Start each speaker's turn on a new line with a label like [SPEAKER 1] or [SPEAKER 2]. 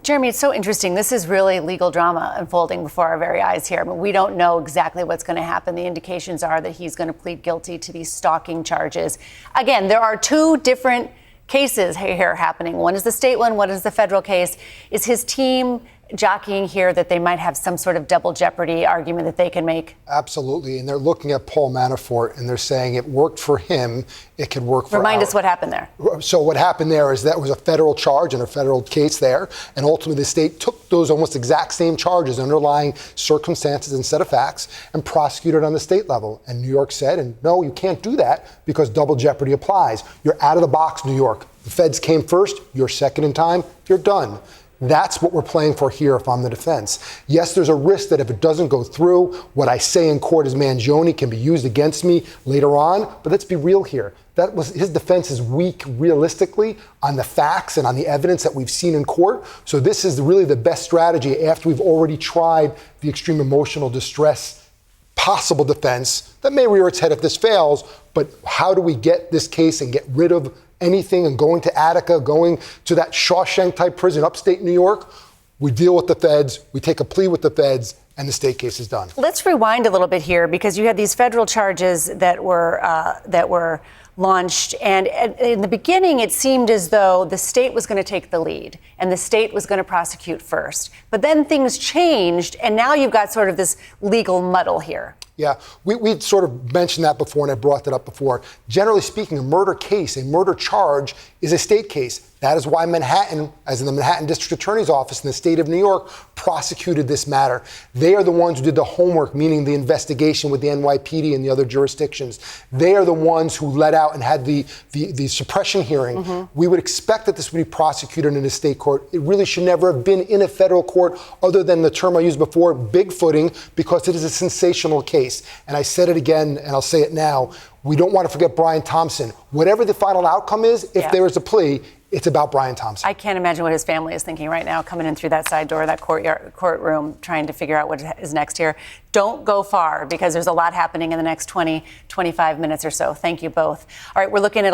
[SPEAKER 1] Jeremy, it's so interesting. This is really legal drama unfolding before our very eyes here. I mean, we don't know exactly what's going to happen. The indications are that he's going to plead guilty to these stalking charges. Again, there are two different cases here happening. One is the state one is the federal case. Is his team jockeying here that they might have some sort of double jeopardy argument that they can make?
[SPEAKER 2] Absolutely. And they're looking at Paul Manafort and they're saying it worked for him. It could work for
[SPEAKER 1] Remind us what happened there.
[SPEAKER 2] So what happened there is that was a federal charge and a federal case there. And ultimately the state took those almost exact same charges, underlying circumstances and set of facts, and prosecuted on the state level. And New York said, and no, you can't do that because double jeopardy applies. You're out of the box, New York. The feds came first. You're second in time. You're done. That's what we're playing for here if I'm the defense. Yes, there's a risk that if it doesn't go through, what I say in court as Mangione can be used against me later on. But let's be real here. That was his defense is weak realistically on the facts and on the evidence that we've seen in court. So this is really the best strategy after we've already tried the extreme emotional distress possible defense that may rear its head if this fails. But how do we get this case and get rid of anything and going to Attica, going to that Shawshank-type prison, upstate New York? We deal with the feds, we take a plea with the feds, and the state case is done.
[SPEAKER 1] Let's rewind a little bit here because you had these federal charges that were launched. And in the beginning, it seemed as though the state was going to take the lead and the state was going to prosecute first. But then things changed, and now you've got sort of this legal muddle here.
[SPEAKER 2] Yeah, we sort of mentioned that before, and I brought that up before. Generally speaking, a murder case, a murder charge, is a state case. That is why Manhattan, as in the Manhattan District Attorney's Office in the state of New York, prosecuted this matter. They are the ones who did the homework, meaning the investigation with the NYPD and the other jurisdictions. They are the ones who let out and had the suppression hearing. Mm-hmm. We would expect that this would be prosecuted in a state court. It really should never have been in a federal court, other than the term I used before, bigfooting, because it is a sensational case. And I said it again, and I'll say it now. We don't want to forget Brian Thompson. Whatever the final outcome is, if there is a plea, it's about Brian Thompson. I
[SPEAKER 1] can't imagine what his family is thinking right now, coming in through that side door, that courtroom, trying to figure out what is next here. Don't go far, because there's a lot happening in the next 20, 25 minutes or so. Thank you both. All right, we're looking at